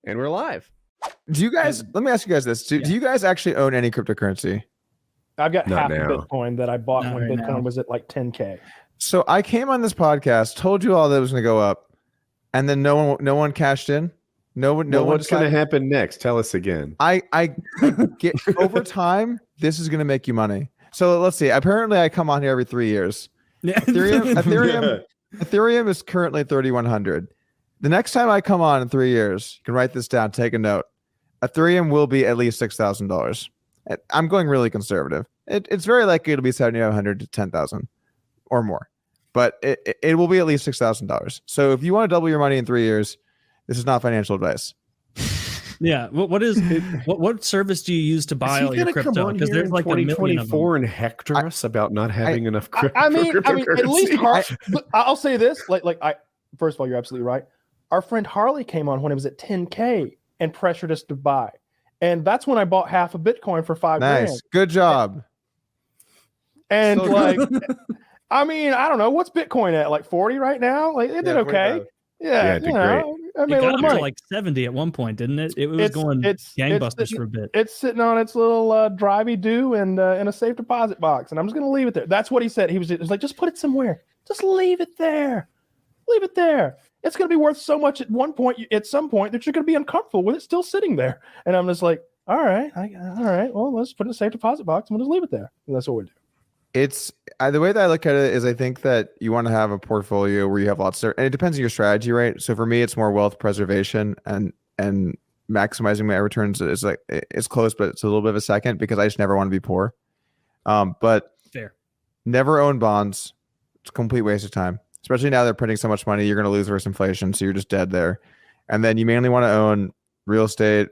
And we're live. Do you guys, let me ask you guys this. Do you guys actually own any cryptocurrency? I've got Not half the now. Bitcoin that I bought Not when right Bitcoin now. was at like 10K. So I came on this podcast, told you all that it was going to go up, and then no one cashed in. No one. What's going to decided- happen next? Tell us again. I get over time. This is going to make you money. So let's see. Apparently, I come on here every 3 years. Ethereum is currently 3,100. The next time I come on in 3 years, you can write this down. Take a note. Ethereum will be at least $6,000. I'm going really conservative. It's very likely it'll be 7,500 to 10,000 or more, but it will be at least $6,000. So if you want to double your money in 3 years, this is not financial advice. Yeah. What service do you use to buy all your crypto? Because there's like 2024 and hector us about not having enough crypto. I mean, at least I'll say this. First of all, you're absolutely right. Our friend Harley came on when it was at 10K and pressured us to buy. And that's when I bought half a Bitcoin for $5 grand. Nice. Good job. And So like, I mean, I don't know. What's Bitcoin at? Like 40 right now? Like it did okay. Yeah, it did great. I made it a got little up money. to like 70 at one point, didn't it? It was going gangbusters for a bit. It's sitting on its little drivey do and in a safe deposit box. And I'm just going to leave it there. That's what he said. He was like, just put it somewhere. Just leave it there. Leave it there. It's going to be worth so much at some point that you're going to be uncomfortable with it still sitting there. And I'm just like, all right. Well, let's put it in a safe deposit box and we'll just leave it there. And that's what we do. It's the way that I look at it is I think that you want to have a portfolio where you have lots of, and it depends on your strategy, right? So for me, it's more wealth preservation and maximizing my returns is like, it's close, but it's a little bit of a second because I just never want to be poor. But Fair. Never own bonds. It's a complete waste of time. Especially now they're printing so much money, you're going to lose versus inflation. So you're just dead there. And then you mainly want to own real estate,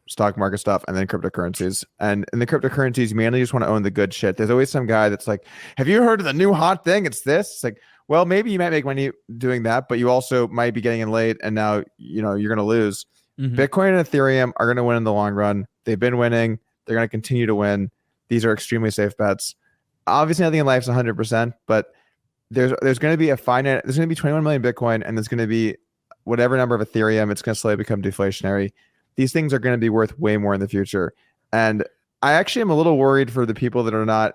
stock market stuff, and then cryptocurrencies. And in the cryptocurrencies, you mainly just want to own the good shit. There's always some guy that's like, have you heard of the new hot thing? It's this. It's like, well, maybe you might make money doing that, but you also might be getting in late and now, you're going to lose. Mm-hmm. Bitcoin and Ethereum are going to win in the long run. They've been winning. They're going to continue to win. These are extremely safe bets. Obviously, nothing in life is 100%, but there's going to be there's going to be 21 million Bitcoin and there's going to be whatever number of Ethereum. It's going to slowly become deflationary. These things are going to be worth way more in the future. And I actually am a little worried for the people that are not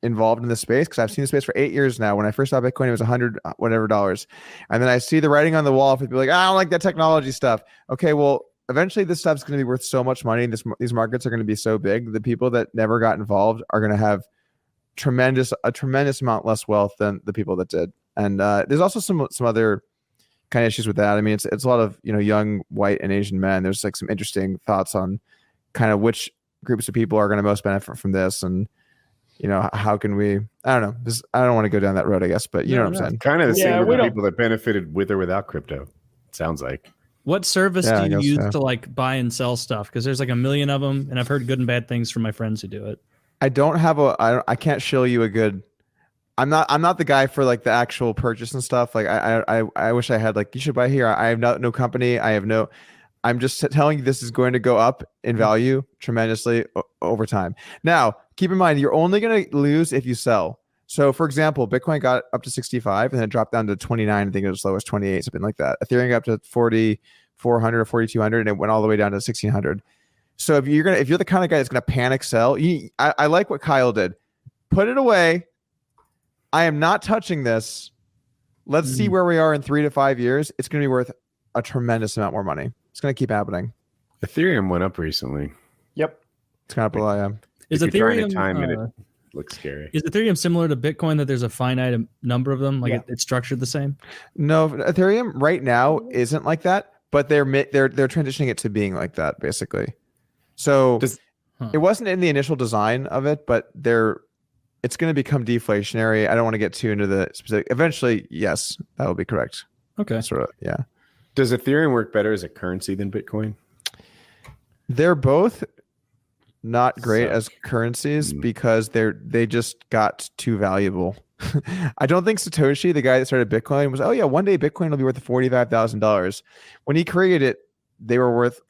involved in this space because I've seen the space for 8 years now. When I first saw Bitcoin, it was $100 whatever dollars. And then I see the writing on the wall for people like, I don't like that technology stuff. Okay, well, eventually this stuff's going to be worth so much money. These markets are going to be so big. The people that never got involved are going to have a tremendous amount less wealth than the people that did. And there's also some other kind of issues with that. I mean, it's a lot of young white and Asian men. There's like some interesting thoughts on kind of which groups of people are going to most benefit from this, and how can we? I don't know. I don't want to go down that road, I guess, but you know what I'm saying. Kind of the same with the people that benefited with or without crypto. It sounds like. What service do you use to like buy and sell stuff? Because there's like a million of them, and I've heard good and bad things from my friends who do it. I don't have I can't show you a good. I'm not the guy for like the actual purchase and stuff. Like I wish I had like, you should buy here. I have no company. I'm just telling you this is going to go up in value tremendously over time. Now, keep in mind, you're only going to lose if you sell. So for example, Bitcoin got up to 65 and then it dropped down to 29. I think it was as low as 28, something like that. Ethereum got up to 4,400 or 4,200 and it went all the way down to 1,600. So if you're the kind of guy that's going to panic sell, I like what Kyle did. Put it away. I am not touching this. Let's see where we are in 3 to 5 years. It's going to be worth a tremendous amount more money. It's going to keep happening. Ethereum went up recently. Yep. It's kind of below, yeah. Is if you're trying Ethereum to time it looks scary. Is Ethereum similar to Bitcoin that there's a finite number of them? Like it's structured the same? No, Ethereum right now isn't like that, but they're transitioning it to being like that basically. So it wasn't in the initial design of it, but it's going to become deflationary. I don't want to get too into the specific. Eventually, yes, that will be correct. Okay. Sort of, yeah. Does Ethereum work better as a currency than Bitcoin? They're both not great as currencies because they just got too valuable. I don't think Satoshi, the guy that started Bitcoin, was, one day Bitcoin will be worth $45,000. When he created it, they were worth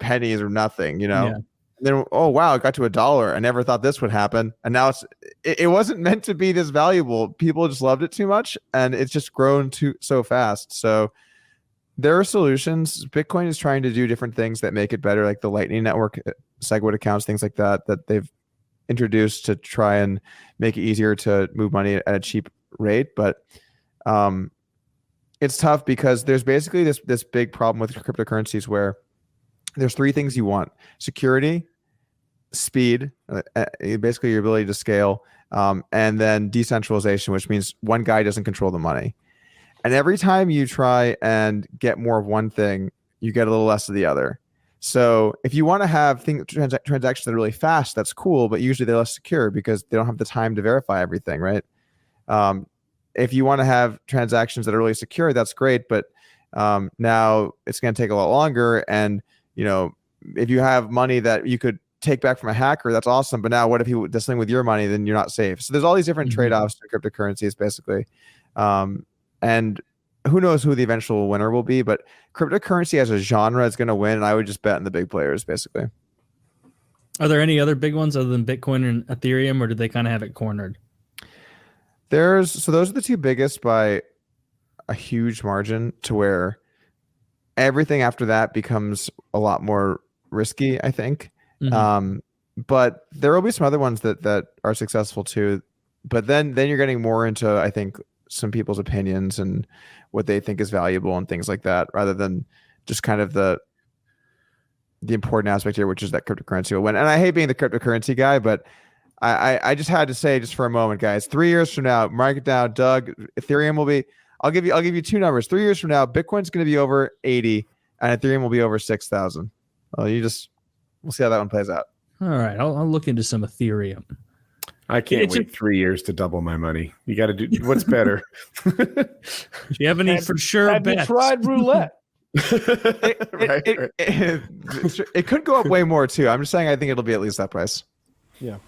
pennies or nothing, Yeah. And then, oh wow, it got to $1. I never thought this would happen, and now it wasn't meant to be this valuable. People just loved it too much, and it's just grown so fast. So there are solutions. Bitcoin is trying to do different things that make it better, like the Lightning Network, SegWit accounts, things like that they've introduced to try and make it easier to move money at a cheap rate. But it's tough because there's basically this big problem with cryptocurrencies where there's three things you want: security, speed, basically your ability to scale, and then decentralization, which means one guy doesn't control the money. And every time you try and get more of one thing, you get a little less of the other. So if you want to have transactions that are really fast, that's cool, but usually they're less secure because they don't have the time to verify everything, right? If you want to have transactions that are really secure, that's great, but now it's going to take a lot longer. And if you have money that you could take back from a hacker, that's awesome. But now what if he does something with your money? Then you're not safe. So there's all these different trade-offs to cryptocurrencies, basically. And who knows who the eventual winner will be, but cryptocurrency as a genre is going to win. And I would just bet on the big players, basically. Are there any other big ones other than Bitcoin and Ethereum, or did they kind of have it cornered? So those are the two biggest by a huge margin, to where everything after that becomes a lot more risky, I think. But there will be some other ones that are successful too. But then you're getting more into, I think, some people's opinions and what they think is valuable and things like that, rather than just kind of the important aspect here, which is that cryptocurrency will win. And I hate being the cryptocurrency guy, but I just had to say, just for a moment, guys, 3 years from now, mark it down, Doug, Ethereum will be, I'll give you two numbers. 3 years from now, Bitcoin's going to be over 80 and Ethereum will be over 6,000. Well, we'll see how that one plays out. All right. I'll look into some Ethereum. I can't wait 3 years to double my money. You got to do what's better. Do you have any for sure have bets? you tried roulette? It could go up way more too. I'm just saying I think it'll be at least that price. Yeah.